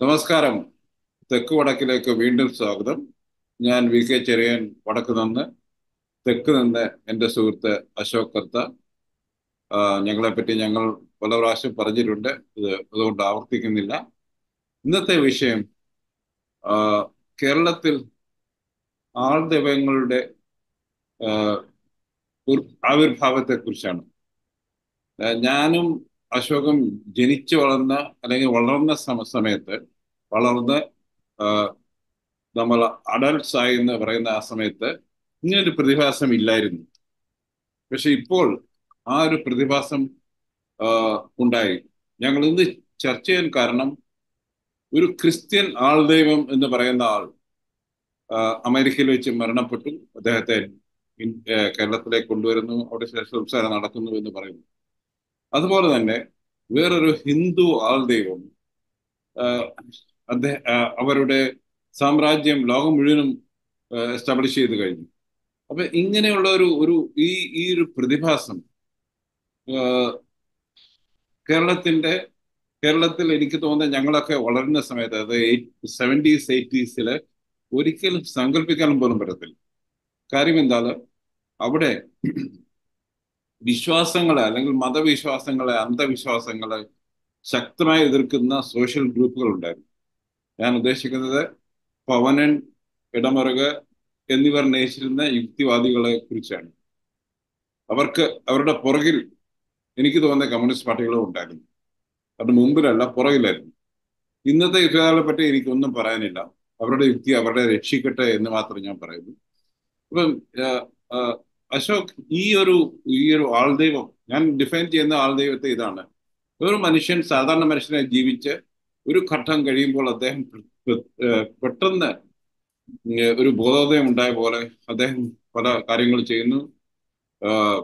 നമസ്കാരം. തെക്ക് വടക്കിലേക്ക് വീണ്ടും സ്വാഗതം. ഞാൻ VK ചെറിയൻ, വടക്ക് നിന്ന്. തെക്ക് നിന്ന് എൻ്റെ സുഹൃത്ത് അശോക് കർത്ത. ഞങ്ങളെപ്പറ്റി ഞങ്ങൾ പല പ്രാവശ്യം പറഞ്ഞിട്ടുണ്ട്, അതുകൊണ്ട് ആവർത്തിക്കുന്നില്ല. ഇന്നത്തെ വിഷയം ആ, കേരളത്തിൽ ആൾദൈവങ്ങളുടെ ആ, ആവിർഭാവത്തെ കുറിച്ചാണ്. ഞാനും അശോകും ജനിച്ചു വളർന്ന അല്ലെങ്കിൽ വളർന്ന സമയത്ത് വളർന്ന് ആ, നമ്മൾ അഡൽട്സ് ആയി എന്ന് പറയുന്ന ആ സമയത്ത് ഇങ്ങനൊരു പ്രതിഭാസം ഇല്ലായിരുന്നു. പക്ഷെ ഇപ്പോൾ ആ ഒരു പ്രതിഭാസം ആ, ഉണ്ടായി. ഞങ്ങൾ ഇന്ന് ചർച്ച ചെയ്യാൻ കാരണം, ഒരു ക്രിസ്ത്യൻ ആൾദൈവം എന്ന് പറയുന്ന ആൾ ആ, അമേരിക്കയിൽ വെച്ച് മരണപ്പെട്ടു. അദ്ദേഹത്തെ കേരളത്തിലേക്ക് കൊണ്ടുവരുന്നു, അവിടെ ശവസംസ്കാരം നടക്കുന്നു എന്ന് പറയുന്നു. അതുപോലെ തന്നെ വേറൊരു ഹിന്ദു ആൾദൈവം അവരുടെ സാമ്രാജ്യം ലോകം മുഴുവനും എസ്റ്റാബ്ലിഷ് ചെയ്ത് കഴിഞ്ഞു. അപ്പൊ ഇങ്ങനെയുള്ള ഒരു ഒരു ഈ ഈ ഒരു പ്രതിഭാസം ആ, കേരളത്തിന്റെ കേരളത്തിൽ എനിക്ക് തോന്നുന്നത് ഞങ്ങളൊക്കെ വളരുന്ന സമയത്ത്, അത് 70s 80s ഒരിക്കലും സങ്കല്പിക്കാനും പോലും പറ്റത്തില്ല. കാര്യം എന്താണ്, അവിടെ വിശ്വാസങ്ങളെ അല്ലെങ്കിൽ മതവിശ്വാസങ്ങളെ, അന്ധവിശ്വാസങ്ങളെ ശക്തമായി എതിർക്കുന്ന സോഷ്യൽ ഗ്രൂപ്പുകൾ ഉണ്ടായിരുന്നു. ഞാൻ ഉദ്ദേശിക്കുന്നത് പവനൻ, ഇടമറുക് എന്നിവർ നയിച്ചിരുന്ന യുക്തിവാദികളെ കുറിച്ചാണ്. അവരുടെ പുറകിൽ എനിക്ക് തോന്നുന്ന കമ്മ്യൂണിസ്റ്റ് പാർട്ടികളും ഉണ്ടായിരുന്നു. അത് മുമ്പിലല്ല, പുറകിലായിരുന്നു. ഇന്നത്തെ യുദ്ധകാലത്തെ പറ്റി എനിക്കൊന്നും പറയാനില്ല. അവരുടെ യുക്തി അവരുടെ രക്ഷിക്കട്ടെ എന്ന് മാത്രം ഞാൻ പറയുന്നു. അപ്പം ആ, ആ, അശോക്, ഈ ഒരു ആൾദൈവം ഞാൻ ഡിഫൈൻ ചെയ്യുന്ന ആൾദൈവത്തെ ഇതാണ്: ഒരു മനുഷ്യൻ, സാധാരണ മനുഷ്യനെ ജീവിച്ച് ഒരു ഘട്ടം കഴിയുമ്പോൾ അദ്ദേഹം പെട്ടെന്ന് ഒരു ബോധോദയം ഉണ്ടായ പോലെ അദ്ദേഹം പല കാര്യങ്ങൾ ചെയ്യുന്നു. ആഹ്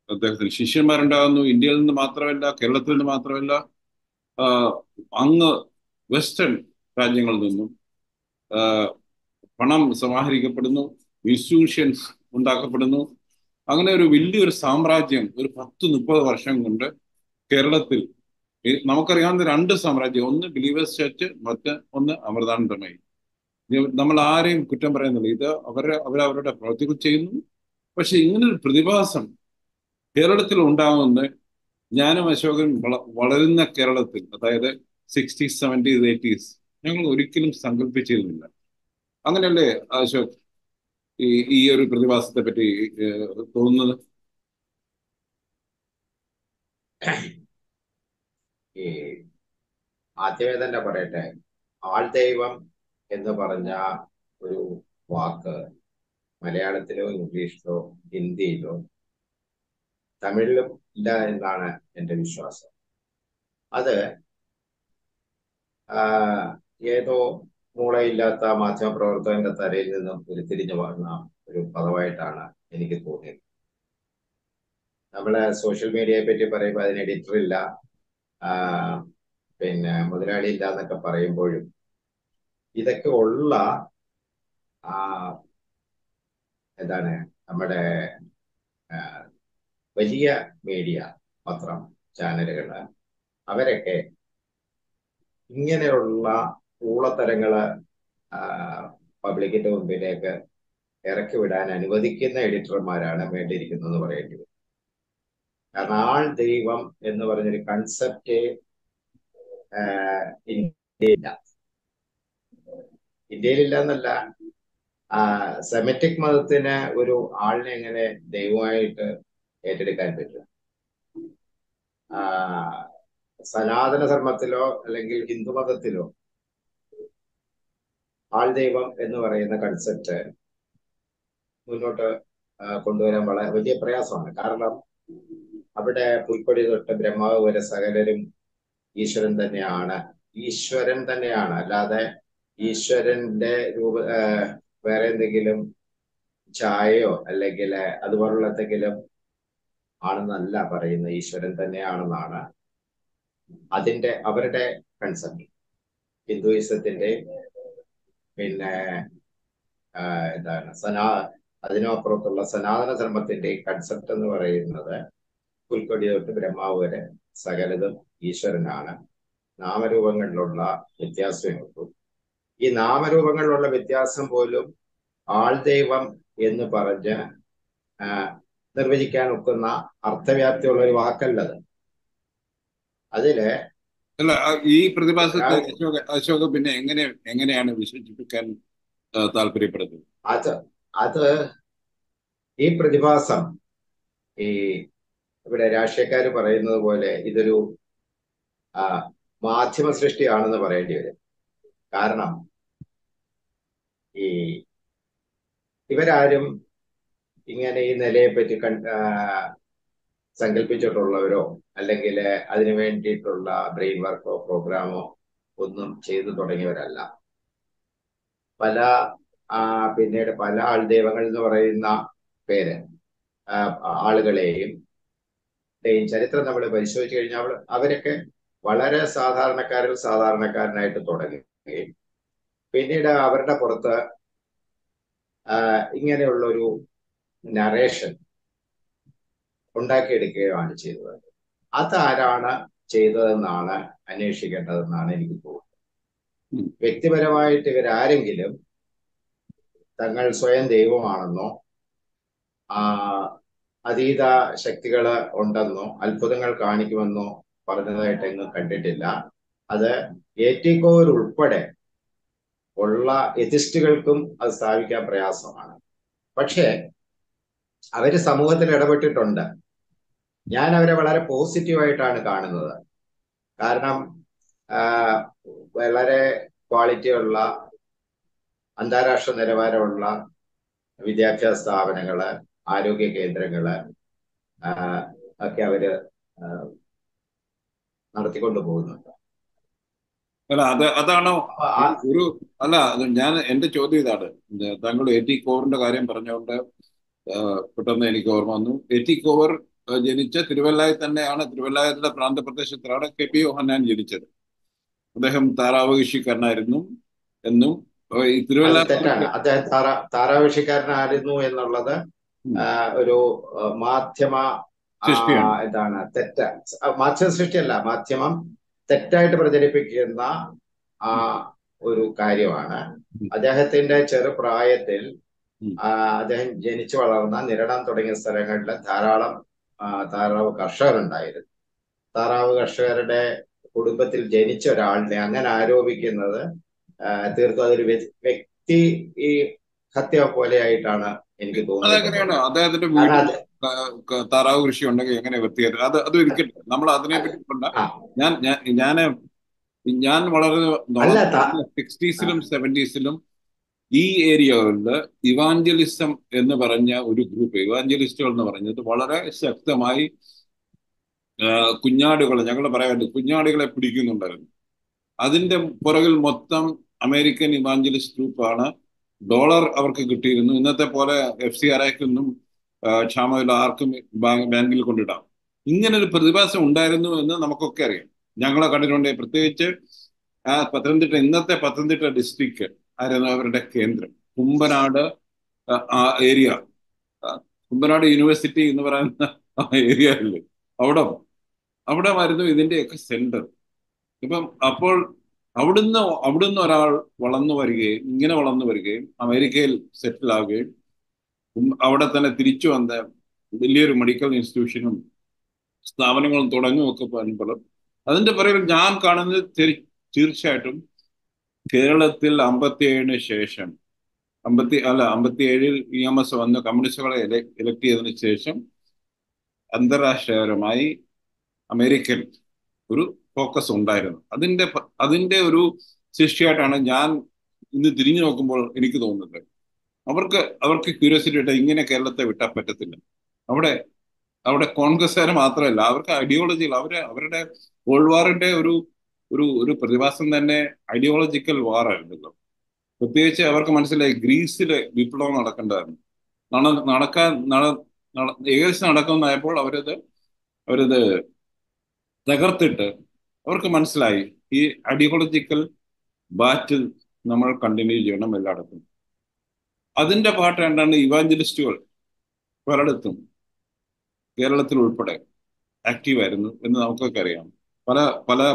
അദ്ദേഹത്തിന് ശിഷ്യന്മാരുണ്ടാകുന്നു. ഇന്ത്യയിൽ നിന്ന് മാത്രമല്ല, കേരളത്തിൽ നിന്ന് മാത്രമല്ല, ആഹ് അങ്ങ് വെസ്റ്റേൺ രാജ്യങ്ങളിൽ നിന്നും ആഹ് പണം സമാഹരിക്കപ്പെടുന്നു, ഇൻസ്റ്റിറ്റ്യൂഷൻസ് ഉണ്ടാക്കപ്പെടുന്നു. അങ്ങനെ ഒരു വലിയൊരു സാമ്രാജ്യം ഒരു 10-30 വർഷം കൊണ്ട് കേരളത്തിൽ, നമുക്കറിയാവുന്ന രണ്ട് സാമ്രാജ്യം, ഒന്ന് ബിലീവേഴ്സ് ചർച്ച്, ഒന്ന് അമൃതാനന്ദമയി. നമ്മൾ ആരെയും കുറ്റം പറയുന്നില്ല, ഇത് അവരവരുടെ പ്രവൃത്തികൾ ചെയ്യുന്നു. പക്ഷെ ഇങ്ങനൊരു പ്രതിഭാസം കേരളത്തിൽ ഉണ്ടാകുമെന്ന് ഞാനും അശോകൻ വളരുന്ന കേരളത്തിൽ, അതായത് 60s 70s 80s, ഞങ്ങൾ ഒരിക്കലും സങ്കല്പിച്ചിരുന്നില്ല. അങ്ങനെയല്ലേ അശോക് ഈ ഈ ഒരു പ്രതിഭാസത്തെ പറ്റി തോന്നുന്നത്? ഈ ആദ്യമേ തന്നെ പറയട്ടെ, ആൾദൈവം എന്ന് പറഞ്ഞ ഒരു വാക്ക് മലയാളത്തിലോ ഇംഗ്ലീഷിലോ ഹിന്ദിയിലോ തമിഴിലും ഇല്ല എന്നാണ് എൻ്റെ വിശ്വാസം. അത് ഏതോ മൂളയില്ലാത്ത മാധ്യമപ്രവർത്തകന്റെ തലയിൽ നിന്നും ഉരുത്തിരിഞ്ഞു വന്ന ഒരു പദമായിട്ടാണ് എനിക്ക് തോന്നിയത്. നമ്മള് സോഷ്യൽ മീഡിയയെ പറ്റി പറയുമ്പോൾ അതിന് എഡിറ്റർ ഇല്ല, പിന്നെ മുതലാളി ഇല്ല എന്നൊക്കെ പറയുമ്പോഴും ഇതൊക്കെ ഉള്ള എന്താണ് നമ്മുടെ വലിയ മീഡിയ, പത്രം, ചാനലുകള്, അവരൊക്കെ ഇങ്ങനെയുള്ള ഊളത്തരങ്ങള് പബ്ലിക്കിന്റെ മുമ്പിലേക്ക് ഇറക്കി വിടാൻ അനുവദിക്കുന്ന എഡിറ്റർമാരാണ് വേണ്ടിയിരിക്കുന്നതെന്ന് പറയേണ്ടി വരും. കാരണം ആൾ ദൈവം എന്ന് പറഞ്ഞൊരു കൺസെപ്റ്റ് ഇന്ത്യയിലില്ല എന്നല്ല, സെമറ്റിക് മതത്തിന് ഒരു ആളിനെ എങ്ങനെ ദൈവമായിട്ട് ഏറ്റെടുക്കാൻ പറ്റും? സനാതന ധർമ്മത്തിലോ അല്ലെങ്കിൽ ഹിന്ദു മതത്തിലോ ആൾ ദൈവം എന്ന് പറയുന്ന കൺസെപ്റ്റ് മുന്നോട്ട് കൊണ്ടുവരാൻ വളരെ വലിയ പ്രയാസമാണ്. കാരണം അവിടെ പുൽക്കൊടി തൊട്ട് ബ്രഹ്മാവ് വരെ സകലരും ഈശ്വരൻ തന്നെയാണ്. ഈശ്വരൻ തന്നെയാണ്, അല്ലാതെ ഈശ്വരന്റെ വേറെ എന്തെങ്കിലും ഛായയോ അല്ലെങ്കിൽ അതുപോലുള്ള എന്തെങ്കിലും ആണെന്നല്ല പറയുന്നത്. ഈശ്വരൻ തന്നെയാണെന്നാണ് അവരുടെ കൺസെപ്റ്റ്. ഹിന്ദുയിസത്തിന്റെ പിന്നെ എന്താണ് അതിനപ്പുറത്തുള്ള സനാതന ധർമ്മത്തിന്റെ കൺസെപ്റ്റ് എന്ന് പറയുന്നത് പുൽക്കൊടി തൊട്ട് ബ്രഹ്മാവ് വരെ സകലതും ഈശ്വരനാണ്. നാമരൂപങ്ങളിലുള്ള വ്യത്യാസമേ ഉള്ളൂ. ഈ നാമരൂപങ്ങളിലുള്ള വ്യത്യാസം പോലും ആൾദൈവം എന്ന് പറഞ്ഞ് ആ, നിർവചിക്കാൻ ഒക്കുന്ന അർത്ഥവ്യാപ്തിയുള്ള ഒരു വാക്കല്ലത്. അതില് അല്ല, ഈ പ്രതിഭാസത്തെ ഒരാൾ അശോക പിന്നെ എങ്ങനെയാണ് വിശേഷിപ്പിക്കാൻ താല്പര്യപ്പെടുന്നത്? അത് അത് ഈ പ്രതിഭാസം ഈ ഇവിടെ രാഷ്ട്രീയക്കാർ പറയുന്നത് പോലെ ഇതൊരു ആ, മാധ്യമ സൃഷ്ടിയാണെന്ന് പറയേണ്ടി വരും. കാരണം ഈ ഇവരാരും ഇങ്ങനെ ഈ നിലയെ പറ്റി സങ്കല്പിച്ചിട്ടുള്ളവരോ അല്ലെങ്കിൽ അതിനു വേണ്ടിയിട്ടുള്ള ബ്രെയിൻ വർക്കോ പ്രോഗ്രാമോ ഒന്നും ചെയ്തു തുടങ്ങിയവരല്ല. പല പിന്നീട് പല ആൾദൈവങ്ങൾ എന്ന് പറയുന്ന പേര് ആ, ആളുകളെയും ചരിത്രം നമ്മൾ പരിശോധിച്ചു കഴിഞ്ഞാൽ അവരൊക്കെ വളരെ സാധാരണക്കാരിൽ സാധാരണക്കാരനായിട്ട് തുടങ്ങുകയും പിന്നീട് അവരുടെ പുറത്ത് ഇങ്ങനെയുള്ള ഒരു നറേഷൻ ഉണ്ടാക്കിയെടുക്കുകയാണ് ചെയ്തത്. അതാരാണ് ചെയ്തതെന്നാണ് അന്വേഷിക്കേണ്ടതെന്നാണ് എനിക്ക് തോന്നുന്നത്. വ്യക്തിപരമായിട്ട് ഇവരാരെങ്കിലും തങ്ങൾ സ്വയം ദൈവമാണെന്നോ അതീത ശക്തികൾ ഉണ്ടെന്നോ അത്ഭുതങ്ങൾ കാണിക്കുമെന്നോ പറഞ്ഞതായിട്ട് എങ്ങും കണ്ടിട്ടില്ല. അത് ഏറ്റിക്കോർ ഉൾപ്പെടെ ഉള്ള എത്തിസ്റ്റുകൾക്കും അത് സ്ഥാപിക്കാൻ പ്രയാസമാണ്. പക്ഷേ അവര് സമൂഹത്തിൽ ഇടപെട്ടിട്ടുണ്ട്. ഞാൻ അവരെ വളരെ പോസിറ്റീവായിട്ടാണ് കാണുന്നത്. കാരണം വളരെ ക്വാളിറ്റിയുള്ള അന്താരാഷ്ട്ര നിലവാരമുള്ള വിദ്യാഭ്യാസ സ്ഥാപനങ്ങള്, ആരോഗ്യ കേന്ദ്രങ്ങള് ഒക്കെ അവര് നടത്തിക്കൊണ്ടു പോകുന്നുണ്ട്. അല്ല, അതാണോ ഒരു അല്ല, എന്റെ ചോദ്യം ഇതാണ്. താങ്കൾ എറ്റി കോറിന്റെ കാര്യം പറഞ്ഞുകൊണ്ട് പെട്ടെന്ന് എനിക്ക് ഓർമ്മ വന്നു. എറ്റി കോർ ജനിച്ച തിരുവല്ലായിൽ തന്നെയാണ്. തിരുവല്ലായത്തിലെ പ്രാന്തപ്രദേശത്തിലാണ് കെ.പി. യോഹന്നാൻ ജനിച്ചത്. അദ്ദേഹം താറാവ് കൃഷിക്കാരനായിരുന്നു എന്നും ഈ അത് തിരുവല്ല തെറ്റാണ്. അദ്ദേഹം താറാവിഷിക്കാരനായിരുന്നു എന്നുള്ളത് ഒരു മാധ്യമ സൃഷ്ടിയാണ്. എന്താണ് മാധ്യമ സൃഷ്ടിയല്ല, മാധ്യമം തെറ്റായിട്ട് പ്രചരിപ്പിക്കുന്ന ഒരു കാര്യമാണ്. അദ്ദേഹത്തിന്റെ ചെറുപ്രായത്തിൽ അദ്ദേഹം ജനിച്ചു വളർന്ന നിരണം തുടങ്ങിയ സ്ഥലങ്ങളിൽ ധാരാളം താറാവ് കർഷകരുണ്ടായിരുന്നു. താറാവ് കർഷകരുടെ കുടുംബത്തിൽ ജനിച്ച ഒരാളിനെ അങ്ങനെ ആരോപിക്കുന്നത് തീർത്തും അതൊരു വ്യക്തി ഈ ഹത്യ പോലെയായിട്ടാണ് എനിക്ക് അതെങ്ങനെയാണ് തോന്നിയിട്ടുള്ളത്. അദ്ദേഹത്തിന്റെ വീട്ടിൽ താറാവ് കൃഷി ഉണ്ടെങ്കിൽ എങ്ങനെ വൃത്തിയായിട്ട് അത് ഇരിക്കട്ടെ, നമ്മൾ അതിനെ പറ്റി കൊണ്ട. ഞാൻ ഞാൻ ഞാൻ വളരെ അല്ല 60s-ലും 70s-ലും ഈ ഏരിയകളിൽ ഇവാഞ്ചലിസം എന്ന് പറഞ്ഞ ഒരു ഗ്രൂപ്പ്, ഇവാഞ്ചലിസ്റ്റുകൾ എന്ന് പറഞ്ഞത് വളരെ ശക്തമായി കുഞ്ഞാടുകളെ, ഞങ്ങൾ പറയാറുണ്ട്, കുഞ്ഞാടുകളെ പിടിക്കുന്നുണ്ടായിരുന്നു. അതിന്റെ പുറകിൽ മൊത്തം അമേരിക്കൻ ഇവാഞ്ചലിസ്റ്റ് ഗ്രൂപ്പാണ്. ഡോളർ അവർക്ക് കിട്ടിയിരുന്നു. ഇന്നത്തെ പോലെ FCRIക്കൊന്നും ക്ഷാമമില്ല, ആർക്കും ബാങ്കിൽ കൊണ്ടിടാം. ഇങ്ങനെ ഒരു പ്രതിഭാസം ഉണ്ടായിരുന്നു എന്ന് നമുക്കൊക്കെ അറിയാം. ഞങ്ങളെ കണ്ടിട്ടുണ്ട്. പ്രത്യേകിച്ച് ഇന്നത്തെ പത്തനംതിട്ട ഡിസ്ട്രിക്ട് ആയിരുന്നു അവരുടെ കേന്ദ്രം. കുമ്പനാട് ഏരിയ, കുമ്പനാട് യൂണിവേഴ്സിറ്റി എന്ന് പറയുന്ന ഏരിയയില് അവിടെ ആയിരുന്നു ഇതിന്റെയൊക്കെ സെന്റർ. ഇപ്പം അപ്പോൾ അവിടുന്ന് ഒരാൾ ഇങ്ങനെ വളർന്നു വരികയും അമേരിക്കയിൽ സെറ്റിൽ ആവുകയും അവിടെ തന്നെ തിരിച്ചു വന്ന വലിയൊരു മെഡിക്കൽ ഇൻസ്റ്റിറ്റ്യൂഷനും സ്ഥാപനങ്ങളും തുടങ്ങുമൊക്കെ പറയുമ്പോൾ അതിന്റെ പിറകിൽ ഞാൻ കാണുന്നത് തീർച്ചയായിട്ടും കേരളത്തിൽ 57-ന് ശേഷം 57-ൽ EMS വന്ന് കമ്മ്യൂണിസ്റ്റുകളെ ഇലക്ട് ചെയ്തതിനു ശേഷം അന്താരാഷ്ട്രപരമായി അമേരിക്കൻ ഒരു ഫോക്കസ് ഉണ്ടായിരുന്നു. അതിന്റെ ഒരു ശിക്ഷയായിട്ടാണ് ഞാൻ ഇന്ന് തിരിഞ്ഞു നോക്കുമ്പോൾ എനിക്ക് തോന്നുന്നത്. അവർക്ക് ക്യൂരിയോസിറ്റി ആയിട്ട് ഇങ്ങനെ കേരളത്തെ വിട്ടാൽ പറ്റത്തില്ല. അവിടെ കോൺഗ്രസ്സുകാർ മാത്രമല്ല, അവർക്ക് ഐഡിയോളജികൾ, അവരുടെ കോൾഡ് വാറിന്റെ ഒരു ഒരു ഒരു പ്രതിഭാസം തന്നെ ഐഡിയോളജിക്കൽ വാർ ആയിരുന്നല്ലോ. പ്രത്യേകിച്ച് അവർക്ക് മനസ്സിലായി ഗ്രീസിലെ വിപ്ലവം നടക്കേണ്ടതായിരുന്നു. ഏകദേശം നടക്കുന്നതായപ്പോൾ അവരത് തകർത്തിട്ട് അവർക്ക് മനസ്സിലായി ഈ ഐഡിയോളജിക്കൽ ബാറ്റിൽ നമ്മൾ കണ്ടിന്യൂ ചെയ്യണം എല്ലായിടത്തും. അതിന്റെ പാട്ട് എന്താണ് ഇവാഞ്ചലിസ്റ്റുകൾ പലയിടത്തും കേരളത്തിൽ ഉൾപ്പെടെ ആക്റ്റീവായിരുന്നു എന്ന് നമുക്കൊക്കെ അറിയാം. പല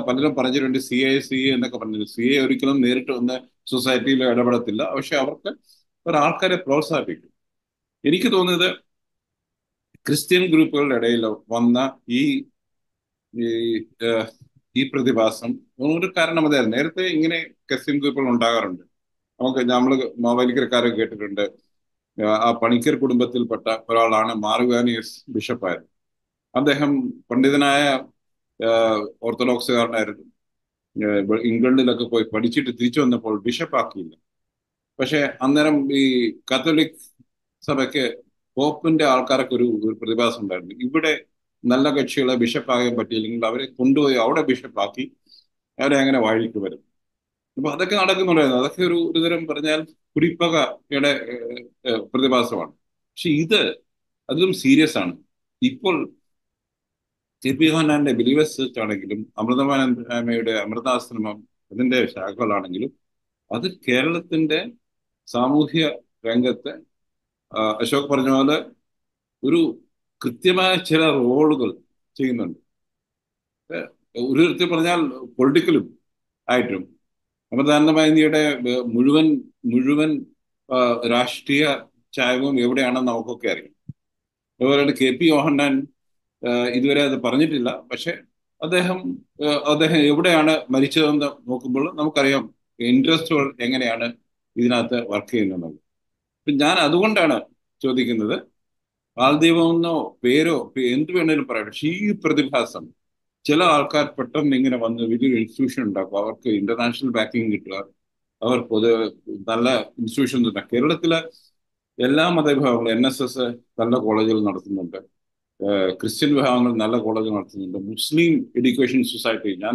പലരും പറഞ്ഞിട്ടുണ്ട് CA എന്നൊക്കെ പറഞ്ഞു. CA ഒരിക്കലും നേരിട്ട് വന്ന് സൊസൈറ്റിയിൽ ഇടപെടത്തില്ല, പക്ഷെ അവർക്ക് ഒരാൾക്കാരെ പ്രോത്സാഹിപ്പിക്കും. എനിക്ക് തോന്നിയത് ക്രിസ്ത്യൻ ഗ്രൂപ്പുകളുടെ ഇടയിൽ വന്ന ഈ ഈ ഏഹ്, ഈ പ്രതിഭാസം ഒരു കാരണം അതായിരുന്നു. നേരത്തെ ഇങ്ങനെ ക്രിസ്ത്യൻ ഗ്രൂപ്പുകൾ ഉണ്ടാകാറുണ്ട്. നമ്മൾ മാവേലിക്കരക്കാരൊക്കെ കേട്ടിട്ടുണ്ട്. ആ പണിക്കർ കുടുംബത്തിൽപ്പെട്ട ഒരാളാണ് മാർഗാനിയസ് ബിഷപ്പായത്. അദ്ദേഹം പണ്ഡിതനായ ഓർത്തഡോക്സുകാരനായിരുന്നു. ഇംഗ്ലണ്ടിലൊക്കെ പോയി പഠിച്ചിട്ട് തിരിച്ചു വന്നപ്പോൾ ബിഷപ്പാക്കിയില്ല. പക്ഷെ അന്നേരം ഈ കാത്തോലിക് സഭയ്ക്ക് പോപ്പിന്റെ ആൾക്കാരൊക്കെ ഒരു പ്രതിഭാസം ഉണ്ടായിരുന്നു. ഇവിടെ നല്ല കക്ഷികളെ ബിഷപ്പാകാൻ പറ്റിയില്ലെങ്കിൽ അവരെ കൊണ്ടുപോയി അവിടെ ബിഷപ്പാക്കി അവരെ അങ്ങനെ വാഴിക്ക് വരും. അപ്പൊ അതൊക്കെ നടക്കുന്നുണ്ടായിരുന്നു. അതൊക്കെ ഒരു തരം പറഞ്ഞാൽ കുടിപ്പകയുടെ പ്രതിഭാസമാണ്. പക്ഷെ ഇത് അതിലും സീരിയസ് ആണ്. ഇപ്പോൾ KP യോഹന്നാന്റെ ബിലീവേഴ്സ് ചർച്ച് ആണെങ്കിലും അമൃതമാനന്ദമയുടെ അമൃതാശ്രമം അതിന്റെ ശാഖകളാണെങ്കിലും അത് കേരളത്തിന്റെ സാമൂഹ്യ രംഗത്ത് അശോക് പറഞ്ഞ പോലെ ഒരു കൃത്യമായ ചില റോളുകൾ ചെയ്യുന്നുണ്ട്. ഒരു തരത്തിൽ പറഞ്ഞാൽ പൊളിറ്റിക്കലും ആയിട്ടും അമൃതാനന്ദമയിയുടെ മുഴുവൻ മുഴുവൻ രാഷ്ട്രീയ ചായവും എവിടെയാണെന്ന് നമുക്കൊക്കെ അറിയാം. അതുപോലെ KP യോഹന്നാൻ ഇതുവരെ അത് പറഞ്ഞിട്ടില്ല. പക്ഷെ അദ്ദേഹം എവിടെയാണ് മരിച്ചതെന്ന് നോക്കുമ്പോൾ നമുക്കറിയാം ഇൻട്രസ്റ്റുകൾ എങ്ങനെയാണ് ഇതിനകത്ത് വർക്ക് ചെയ്യുന്നത്. ഞാൻ അതുകൊണ്ടാണ് ചോദിക്കുന്നത്, ആൾദൈവമെന്നോ പേരോ എന്ത് വേണേലും പറയാം. പക്ഷേ ഈ പ്രതിഭാസം ചില ആൾക്കാർ പെട്ടെന്ന് ഇങ്ങനെ വന്ന് വലിയൊരു ഇൻസ്റ്റിറ്റ്യൂഷൻ ഉണ്ടാക്കും. അവർക്ക് ഇന്റർനാഷണൽ ബാക്കിംഗ് കിട്ടുക, അവർ നല്ല ഇൻസ്റ്റിറ്റ്യൂഷൻ തന്നെ. കേരളത്തിലെ എല്ലാ മതവിഭാഗങ്ങളും NSS നല്ല കോളേജുകൾ നടത്തുന്നുണ്ട്. ക്രിസ്ത്യൻ വിഭാഗങ്ങൾ നല്ല കോളേജ് നടത്തുന്നുണ്ട്. മുസ്ലിം എഡ്യൂക്കേഷൻ സൊസൈറ്റി, ഞാൻ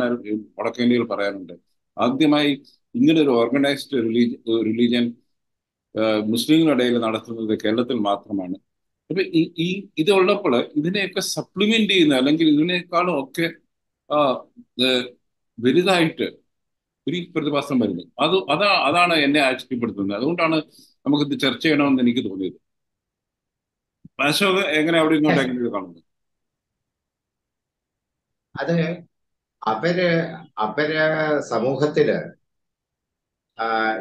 വടക്കേന്ത്യയിൽ പറയാറുണ്ട്, ആദ്യമായി ഇങ്ങനെ ഒരു ഓർഗനൈസ്ഡ് റിലീജിയൻ മുസ്ലിങ്ങളുടെ ഇടയിൽ നടത്തുന്നത് കേരളത്തിൽ മാത്രമാണ്. അപ്പൊ ഇതുള്ളപ്പോൾ ഇതിനെയൊക്കെ സപ്ലിമെന്റ് ചെയ്യുന്ന അല്ലെങ്കിൽ ഇതിനേക്കാളും ഒക്കെ വലുതായിട്ട് ഒരു പ്രതിഭാസം വരുന്നു. അതാണ് എന്നെ ആശ്ചര്യപ്പെടുത്തുന്നത്. അതുകൊണ്ടാണ് നമുക്കിത് ചർച്ച ചെയ്യണമെന്ന് എനിക്ക് തോന്നിയത്. അശോക് എങ്ങനെ അവിടെ ഇങ്ങോട്ട് എങ്ങനെ കാണുന്നത്? അത് അവര് സമൂഹത്തില്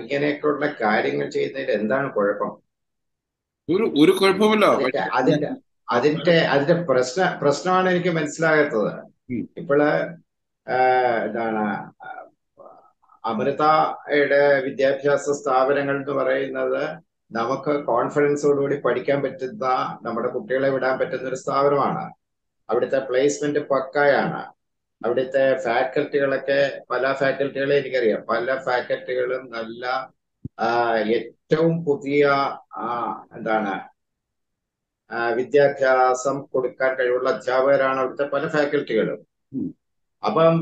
ഇങ്ങനെയൊക്കെയുള്ള കാര്യങ്ങൾ ചെയ്യുന്നതിൽ എന്താണ് കുഴപ്പം? ഒരു കുഴപ്പമില്ല. അതിന്റെ പ്രശ്നമാണ് എനിക്ക് മനസ്സിലാകാത്തത്. ഇപ്പോള് എന്താണ് അമൃതയുടെ വിദ്യാഭ്യാസ സ്ഥാപനങ്ങൾ എന്ന് പറയുന്നത് നമുക്ക് കോൺഫിഡൻസോടുകൂടി പഠിക്കാൻ പറ്റുന്ന, നമ്മുടെ കുട്ടികളെ വിടാൻ പറ്റുന്ന ഒരു സ്ഥാപനമാണ്. അവിടുത്തെ പ്ലേസ്മെന്റ് പക്കായാണ്. അവിടുത്തെ ഫാക്കൽറ്റികളൊക്കെ, പല ഫാക്കൽറ്റികളെ എനിക്കറിയാം, പല ഫാക്കൽറ്റികളും നല്ല ഏറ്റവും പുതിയ വിദ്യാഭ്യാസം കൊടുക്കാൻ കഴിവുള്ള അധ്യാപകരാണ് അവിടുത്തെ പല ഫാക്കൽറ്റികളും. അപ്പം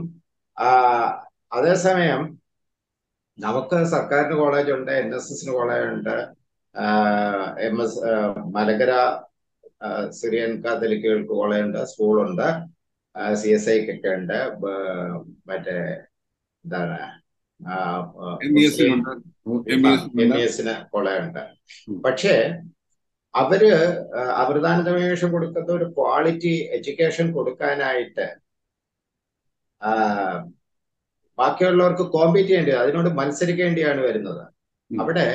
അതേസമയം നമുക്ക് സർക്കാരിന് കോളേജുണ്ട്, NSSന് കോളേജുണ്ട്, മലങ്കര സിറിയൻ കാത്തലിക്കുകൾക്ക് കോളേജുണ്ട്, സ്കൂളുണ്ട്, CSIക്കൊക്കെ ഉണ്ട്, മറ്റേ എന്താണ് MESന് കോളേജുണ്ട്. പക്ഷേ അവര് അമൃതാനന്ദമേഷം കൊടുക്കുന്ന ഒരു ക്വാളിറ്റി എഡ്യൂക്കേഷൻ കൊടുക്കാനായിട്ട് ബാക്കിയുള്ളവർക്ക് കോമ്പീറ്റ് ചെയ്യേണ്ടി, അതിനോട് മത്സരിക്കേണ്ടിയാണ് വരുന്നത്. അവിടെ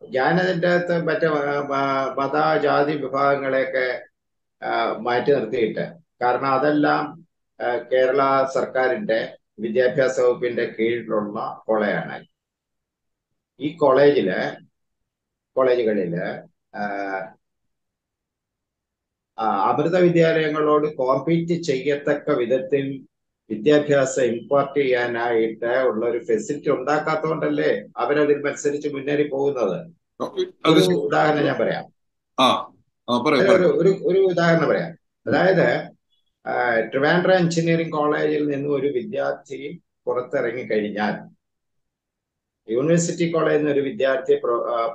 ഞാനതിൻ്റെ അകത്ത് മറ്റേ മത ജാതി വിഭാഗങ്ങളെയൊക്കെ മാറ്റി നിർത്തിയിട്ട്, കാരണം അതെല്ലാം കേരള സർക്കാരിന്റെ വിദ്യാഭ്യാസ വകുപ്പിന്റെ കീഴിലുള്ള കോളേജാണ്. ഈ കോളേജുകളില് അമൃത വിദ്യാലയങ്ങളോട് കോമ്പീറ്റ് ചെയ്യത്തക്ക വിധത്തിൽ വിദ്യാഭ്യാസം ഇമ്പാർട്ട് ചെയ്യാനായിട്ട് ഉള്ള ഒരു ഫെസിലിറ്റി ഉണ്ടാക്കാത്തതുകൊണ്ടല്ലേ അവരതിൽ മത്സരിച്ച് മുന്നേറി പോകുന്നത്. ഒരു ഉദാഹരണം ഞാൻ പറയാം. ഒരു ഉദാഹരണം പറയാം. അതായത് ട്രിവാൻഡ്രം എഞ്ചിനീയറിംഗ് കോളേജിൽ നിന്നും ഒരു വിദ്യാർത്ഥി പുറത്തിറങ്ങി കഴിഞ്ഞാൽ, യൂണിവേഴ്സിറ്റി കോളേജിൽ നിന്ന് ഒരു വിദ്യാർത്ഥി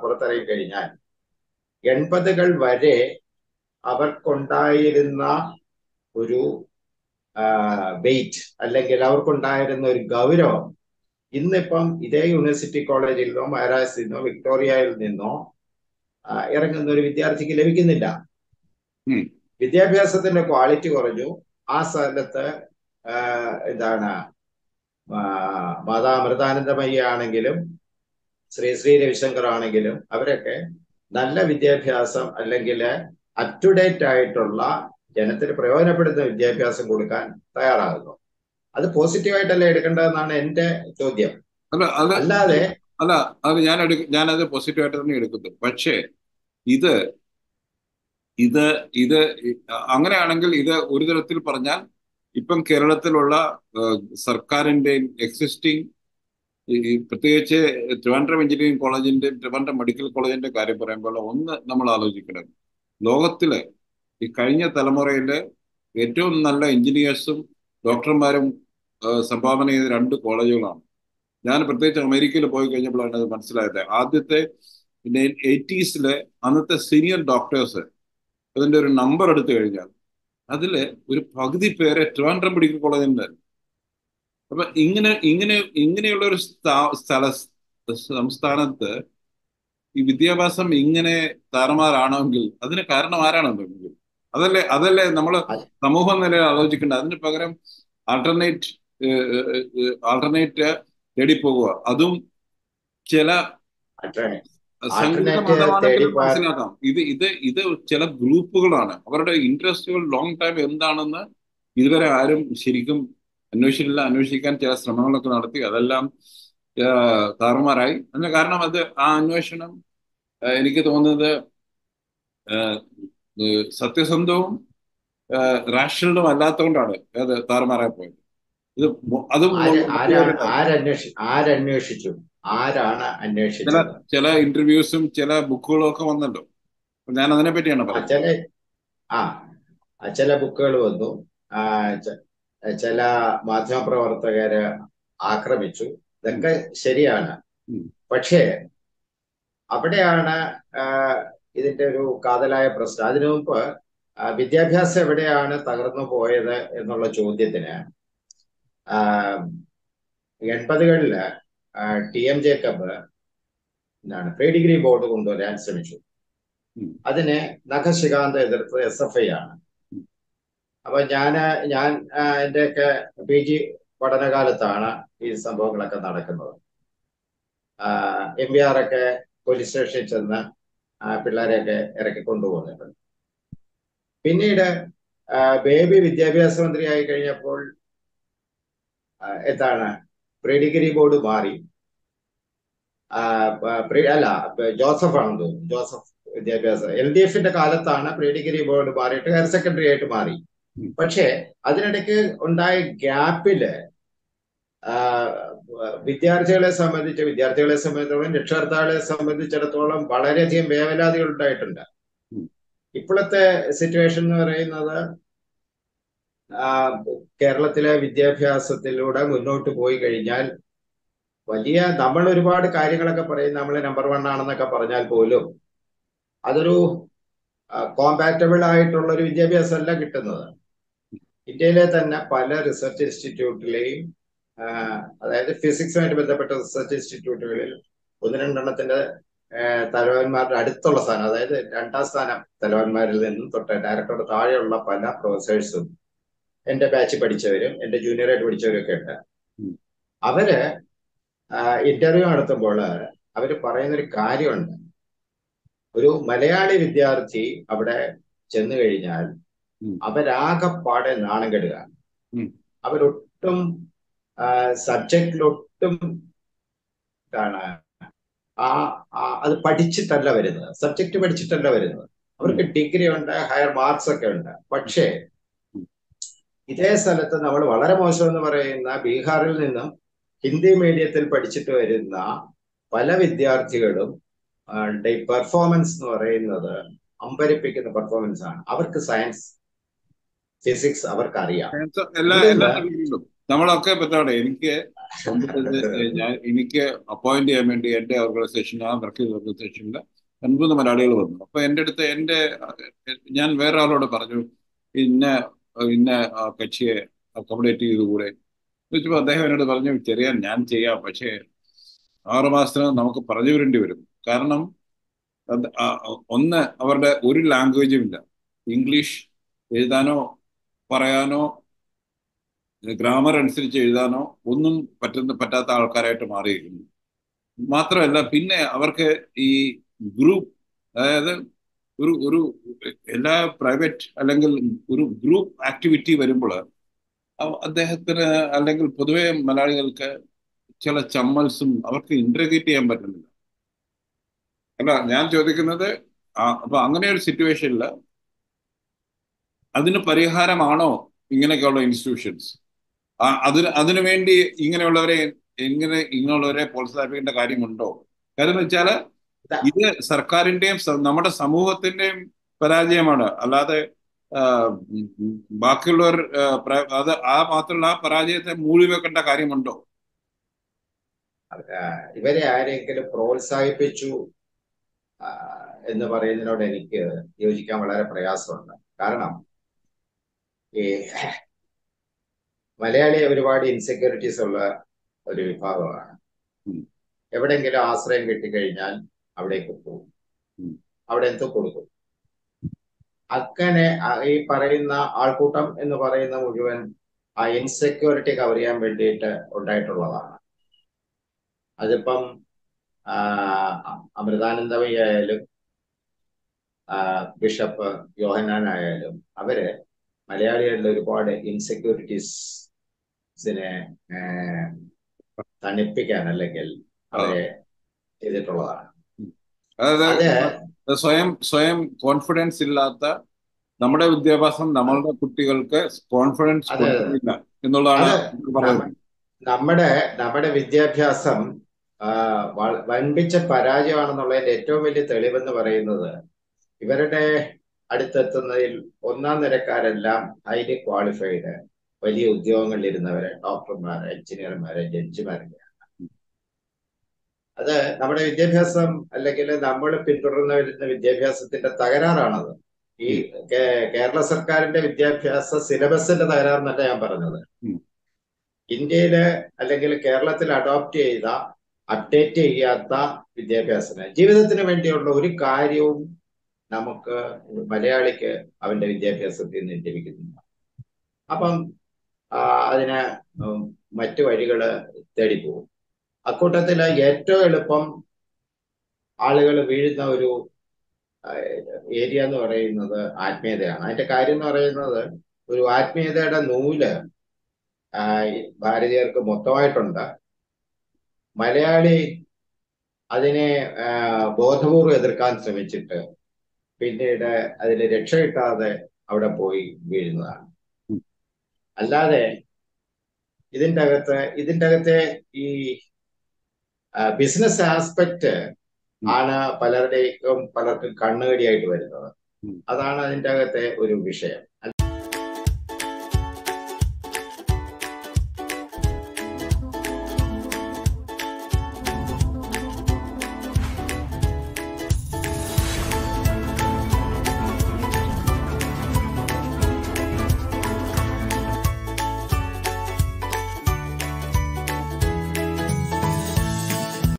പുറത്തിറങ്ങി കഴിഞ്ഞാൽ 80കൾ വരെ അവർക്കുണ്ടായിരുന്ന ഒരു വെയിറ്റ്, അല്ലെങ്കിൽ അവർക്കുണ്ടായിരുന്ന ഒരു ഗൗരവം ഇന്നിപ്പം ഇതേ യൂണിവേഴ്സിറ്റി കോളേജിൽ നിന്നോ മഹാരാജ് നിന്നോ വിക്ടോറിയയിൽ നിന്നോ ഇറങ്ങുന്ന ഒരു വിദ്യാർത്ഥിക്ക് ലഭിക്കുന്നില്ല. വിദ്യാഭ്യാസത്തിന്റെ ക്വാളിറ്റി കുറഞ്ഞു. ആ സ്ഥലത്ത് എന്താണ് മാതാ അമൃതാനന്ദമയി ആണെങ്കിലും ശ്രീ രവിശങ്കർ ആണെങ്കിലും അവരൊക്കെ നല്ല വിദ്യാഭ്യാസം അല്ലെങ്കിൽ അപ് ടു ഡേറ്റ് ആയിട്ടുള്ള ജനത്തിന് പ്രയോജനപ്പെടുന്ന വിദ്യാഭ്യാസം കൊടുക്കാൻ തയ്യാറാകുന്നു. അത് പോസിറ്റീവായിട്ടല്ലേ എടുക്കേണ്ടതെന്നാണ് എന്റെ ചോദ്യം. അല്ല അത് അല്ലാതെ അല്ല അത് ഞാനത് പോസിറ്റീവായിട്ട് തന്നെ എടുക്കുന്നു. പക്ഷേ ഇത് ഇത് ഇത് അങ്ങനെയാണെങ്കിൽ ഇത് ഒരു തരത്തിൽ പറഞ്ഞാൽ ഇപ്പം കേരളത്തിലുള്ള സർക്കാരിന്റെ എക്സിസ്റ്റിംഗ് പ്രത്യേകിച്ച് ട്രിവാൻഡ്രം എഞ്ചിനീയറിംഗ് കോളേജിന്റെ ട്രിവാൻഡ്രം മെഡിക്കൽ കോളേജിന്റെ കാര്യം പറയുമ്പോൾ ഒന്ന് നമ്മൾ ആലോചിക്കണം. ലോകത്തിലെ ഈ കഴിഞ്ഞ തലമുറയിലെ ഏറ്റവും നല്ല എഞ്ചിനീയേഴ്സും ഡോക്ടർമാരും സംഭാവന ചെയ്ത രണ്ട് കോളേജുകളാണ്. ഞാൻ പ്രത്യേകിച്ച് അമേരിക്കയിൽ പോയി കഴിഞ്ഞപ്പോഴാണ് അത് മനസ്സിലായത്. ആദ്യത്തെ 80s അന്നത്തെ സീനിയർ ഡോക്ടേഴ്സ് അതിന്റെ ഒരു നമ്പർ എടുത്തു കഴിഞ്ഞാൽ അതില് ഒരു പകുതി പേരെ ട്രിവാൻഡ്രം മെഡിക്കൽ കോളേജിന്റെ. അപ്പൊ ഇങ്ങനെയുള്ള ഒരു സംസ്ഥാനത്ത് ഈ വിദ്യാഭ്യാസം ഇങ്ങനെ താറുമാറാണെങ്കിൽ അതിന് കാരണം ആരാണെന്നുണ്ടെങ്കിൽ അതല്ലേ നമ്മൾ സമൂഹം നിലയിൽ ആലോചിക്കേണ്ടത്. അതിന് പകരം ആൾട്ടർനേറ്റ് ആൾട്ടർനേറ്റ് തേടിപ്പോകുക. അതും ചില സംഘടിത മതമാണെങ്കിലും മനസ്സിലാക്കാം. ഇത് ചില ഗ്രൂപ്പുകളാണ്. അവരുടെ ഇൻട്രസ്റ്റുകൾ ലോങ് ടൈം എന്താണെന്ന് ഇതുവരെ ആരും ശരിക്കും അന്വേഷിച്ചിട്ടില്ല. അന്വേഷിക്കാൻ ചില ശ്രമങ്ങളൊക്കെ നടത്തി. അതെല്ലാം താറുമാറായി. അതിന് കാരണം ആ അന്വേഷണം എനിക്ക് തോന്നുന്നത് സത്യസന്ധവും റാഷണലും അല്ലാത്തതുകൊണ്ടാണ് അത് താറുമാറായി പോയത്. ഇത് അതും ആരന്വേഷിച്ചു? ആരാണ് അന്വേഷിച്ചത്? ചില ഇന്റർവ്യൂസും ചില ബുക്കുകളും ഒക്കെ വന്നല്ലോ. ഞാൻ അതിനെ പറ്റിയാണ് പറയുന്നത്. ചില ബുക്കുകൾ വന്നു, ചില മാധ്യമപ്രവർത്തകര് ആക്രമിച്ചു. ഇതൊക്കെ ശരിയാണ്. പക്ഷേ അവിടെയാണ് ഇതിന്റെ ഒരു കാതലായ പ്രശ്നം. അതിനു മുമ്പ് വിദ്യാഭ്യാസം എവിടെയാണ് തകർന്നു പോയത് എന്നുള്ള ചോദ്യത്തിന് 80കളില് TM Jacob pre degree board കൊണ്ടുവരാൻ ശ്രമിച്ചു. അതിനെ നഖശികാന്ത് എതിർത്ത് SFI ആണ്. അപ്പൊ ഞാൻ എന്റെയൊക്കെ PG പഠനകാലത്താണ് ഈ സംഭവങ്ങളൊക്കെ നടക്കുന്നത്. MBR ഒക്കെ പോലീസ് സ്റ്റേഷനിൽ ചെന്ന് പിള്ളേരെയൊക്കെ ഇറക്കി കൊണ്ടുപോകുന്നുണ്ട്. പിന്നീട് ബേബി വിദ്യാഭ്യാസ മന്ത്രിയായി കഴിഞ്ഞപ്പോൾ പ്രീ ഡിഗ്രി ബോർഡ് മാറി. ജോസഫ് ആണെന്ന് തോന്നുന്നു. ജോസഫ് വിദ്യാഭ്യാസ LDFന്റെ കാലത്താണ് പ്രീ ഡിഗ്രി ബോർഡ് മാറിയിട്ട് ഹയർ സെക്കൻഡറി ആയിട്ട് മാറി. പക്ഷേ അതിനിടയ്ക്ക് ഉണ്ടായ ഗ്യാപ്പില് വിദ്യാർത്ഥികളെ സംബന്ധിച്ചിടത്തോളം രക്ഷകർത്താക്കളെ സംബന്ധിച്ചിടത്തോളം വളരെയധികം വേവലാതികൾ ഉണ്ടായിട്ടുണ്ട്. ഇപ്പോഴത്തെ സിറ്റുവേഷൻ എന്ന് പറയുന്നത് കേരളത്തിലെ വിദ്യാഭ്യാസത്തിലൂടെ മുന്നോട്ട് പോയി കഴിഞ്ഞാൽ നമ്മൾ ഒരുപാട് കാര്യങ്ങളൊക്കെ പറയും, നമ്മൾ നമ്പർ 1 ആണെന്നൊക്കെ പറഞ്ഞാൽ പോലും അതൊരു കോമ്പാറ്റബിൾ ആയിട്ടുള്ള ഒരു വിദ്യാഭ്യാസം അല്ല കിട്ടുന്നത്. ഇന്ത്യയിലെ തന്നെ പല റിസർച്ച് ഇൻസ്റ്റിറ്റ്യൂട്ടിലെയും അതായത് ഫിസിക്സുമായിട്ട് ബന്ധപ്പെട്ട റിസർച്ച് ഇൻസ്റ്റിറ്റ്യൂട്ടുകളിൽ 1-2 തലവന്മാരുടെ അടുത്തുള്ള സ്ഥാനം, അതായത് 2ാം സ്ഥാനം തലവന്മാരിൽ നിന്നും തൊട്ട് ഡയറക്ടറുടെ താഴെയുള്ള പല പ്രൊഫസേഴ്സും എന്റെ ബാച്ച് പഠിച്ചവരും എന്റെ ജൂനിയറായിട്ട് പഠിച്ചവരും ഒക്കെ ഉണ്ട്. അവര് ഇന്റർവ്യൂ നടത്തുമ്പോൾ അവര് പറയുന്നൊരു കാര്യമുണ്ട്. ഒരു മലയാളി വിദ്യാർത്ഥി അവിടെ ചെന്നു കഴിഞ്ഞാൽ അവരാകെപ്പാടെ നാണം കെടുകയാണ്. അവരൊട്ടും സബ്ജക്റ്റിലൊട്ടും അത് പഠിച്ചിട്ടല്ല വരുന്നത്, സബ്ജക്റ്റ് പഠിച്ചിട്ടല്ല വരുന്നത്. അവർക്ക് ഡിഗ്രി ഉണ്ട്, ഹയർ മാർക്സ് ഒക്കെ ഉണ്ട്. പക്ഷേ ഇതേ സ്ഥലത്ത് നമ്മൾ വളരെ മോശം എന്ന് പറയുന്ന ബീഹാറിൽ നിന്നും ഹിന്ദി മീഡിയത്തിൽ പഠിച്ചിട്ട് വരുന്ന പല വിദ്യാർത്ഥികളും പെർഫോമൻസ് എന്ന് പറയുന്നത് അമ്പരിപ്പിക്കുന്ന പെർഫോമൻസ് ആണ്. അവർക്ക് സയൻസ്, ഫിസിക്സ് അവർക്ക് അറിയാം. നമ്മളൊക്കെ പറ്റാതെ എനിക്ക് അപ്പോയിന്റ് ചെയ്യാൻ വേണ്ടി എന്റെ ഓർഗനൈസേഷൻ, ആ വർക്ക് ചെയ്ത ഓർഗനൈസേഷനിൽ 9 മലയാളികൾ വന്നു. അപ്പൊ എന്റെ അടുത്ത് ഞാൻ വേറെ ആളോട് പറഞ്ഞു, ഇന്ന കക്ഷിയെ അക്കോമഡേറ്റ് ചെയ്തുകൂടെ ചോദിച്ചപ്പോൾ അദ്ദേഹം എന്നോട് പറഞ്ഞു, ഞാൻ ചെയ്യാം, പക്ഷേ 6 മാസത്തിന് നമുക്ക് പറഞ്ഞു വരേണ്ടി വരും. കാരണം ഒന്ന്, അവരുടെ ഒരു ലാംഗ്വേജും ഇല്ല. ഇംഗ്ലീഷ് എഴുതാനോ പറയാനോ ഗ്രാമർ അനുസരിച്ച് എഴുതാനോ ഒന്നും പറ്റാത്ത ആൾക്കാരായിട്ട് മാറിയിരിക്കുന്നു. മാത്രമല്ല, പിന്നെ അവർക്ക് ഈ ഗ്രൂപ്പ്, അതായത് ഒരു ഒരു എല്ലാ പ്രൈവറ്റ് അല്ലെങ്കിൽ ഒരു ഗ്രൂപ്പ് ആക്ടിവിറ്റി വരുമ്പോൾ അദ്ദേഹത്തിന് അല്ലെങ്കിൽ പൊതുവെ മലയാളികൾക്ക് ചില ചമ്മൽസും അവർക്ക് ഇന്റർഗ്രേറ്റ് ചെയ്യാൻ പറ്റുന്നില്ല. അല്ല, ഞാൻ ചോദിക്കുന്നത്, അപ്പൊ അങ്ങനെ ഒരു സിറ്റുവേഷനിൽ അതിന് പരിഹാരമാണോ ഇങ്ങനെയൊക്കെയുള്ള ഇൻസ്റ്റിറ്റ്യൂഷൻസ്? അതിനു വേണ്ടി ഇങ്ങനെയുള്ളവരെ പ്രോത്സാഹിപ്പിക്കേണ്ട കാര്യമുണ്ടോ? കാര്യം എന്ന് വെച്ചാല് ഇത് സർക്കാരിന്റെയും നമ്മുടെ സമൂഹത്തിന്റെയും പരാജയമാണ്. അല്ലാതെ ആ, ബാക്കിയുള്ളവർ അത് മാത്രമല്ല, ആ പരാജയത്തെ മൂടി വെക്കേണ്ട കാര്യമുണ്ടോ? ഇവരെ ആരെങ്കിലും പ്രോത്സാഹിപ്പിച്ചു എന്ന് പറയുന്നതിനോട് എനിക്ക് യോജിക്കാൻ വളരെ പ്രയാസമുണ്ട്. കാരണം ഈ മലയാളി ഒരുപാട് ഇൻസെക്യൂരിറ്റീസ് ഉള്ള ഒരു വിഭാഗമാണ്. എവിടെയെങ്കിലും ആശ്രയം കിട്ടിക്കഴിഞ്ഞാൽ അവിടേക്ക് പോകും, അവിടെ എന്തോ കൊടുക്കും. അങ്ങനെ ഈ പറയുന്ന ആൾക്കൂട്ടം എന്ന് പറയുന്ന മുഴുവൻ ആ ഇൻസെക്യൂരിറ്റി കവർ ചെയ്യാൻ വേണ്ടിയിട്ട് ഉണ്ടായിട്ടുള്ളതാണ്. അതിപ്പം അമൃതാനന്ദമയി ആയാലും ബിഷപ്പ് യോഹന്നാൻ ആയാലും അവര് മലയാളികളുടെ ഒരുപാട് ഇൻസെക്യൂരിറ്റീസിനെ തണുപ്പിക്കാൻ അല്ലെങ്കിൽ അവരെ ചെയ്തിട്ടുള്ളതാണ്. അതായത് സ്വയം കോൺഫിഡൻസ് ഇല്ലാത്ത നമ്മുടെ വിദ്യാഭ്യാസം നമ്മളുടെ കുട്ടികൾക്ക് കോൺഫിഡൻസ് കൊടുക്കുന്നില്ല എന്നുള്ളതാണ് പറയുന്നത്. നമ്മുടെ വിദ്യാഭ്യാസം വൻപിച്ച പരാജയമാണെന്നുള്ളതിന്റെ ഏറ്റവും വലിയ തെളിവെന്ന് പറയുന്നത് ഇവരുടെ അടുത്തെത്തുന്നതിൽ ഒന്നാം നിരക്കാരെല്ലാം ഹൈലി ക്വാളിഫൈഡ്, വലിയ ഉദ്യോഗങ്ങളിൽ ഇരുന്നവരെ, ഡോക്ടർമാര്, എഞ്ചിനീയർമാര്, ജഡ്ജിമാരൊക്കെയാണ്. അത് നമ്മുടെ വിദ്യാഭ്യാസം അല്ലെങ്കിൽ നമ്മൾ പിന്തുടർന്ന് വരുന്ന വിദ്യാഭ്യാസത്തിന്റെ തകരാറാണത്. ഈ കേരള സർക്കാരിന്റെ വിദ്യാഭ്യാസ സിലബസിന്റെ തകരാറെന്നല്ല ഞാൻ പറഞ്ഞത്. ഇന്ത്യയില് അല്ലെങ്കിൽ കേരളത്തിൽ അഡോപ്റ്റ് ചെയ്ത, അപ്ഡേറ്റ് ചെയ്യാത്ത വിദ്യാഭ്യാസത്തിന്, ജീവിതത്തിന് വേണ്ടിയുള്ള ഒരു കാര്യവും നമുക്ക് മലയാളിക്ക് അവന്റെ വിദ്യാഭ്യാസത്തിൽ നിന്ന് ലഭിക്കുന്നില്ല. അപ്പം അതിന് മറ്റു വഴികള് തേടിപ്പോകും. അക്കൂട്ടത്തില് ഏറ്റവും എളുപ്പം ആളുകൾ വീഴുന്ന ഒരു ഏരിയ എന്ന് പറയുന്നത് ആത്മീയതയാണ്. അതിന്റെ കാര്യം എന്ന് പറയുന്നത്, ഒരു ആത്മീയതയുടെ നൂല് ഭാരതീയർക്ക് മൊത്തമായിട്ടുണ്ട്. മലയാളി അതിനെ ബോധപൂർവം എതിർക്കാൻ ശ്രമിച്ചിട്ട് പിന്നീട് അതിൽ രക്ഷ കിട്ടാതെ അവിടെ പോയി വീഴുന്നതാണ്. അല്ലാതെ ഇതിൻ്റെ അകത്തെ ഈ ബിസിനസ് ആസ്പെക്ട് ആണ് പലർക്കും കണ്ണുകടിയായിട്ട് വരുന്നത്. അതാണ് അതിൻ്റെ അകത്തെ ഒരു വിഷയം.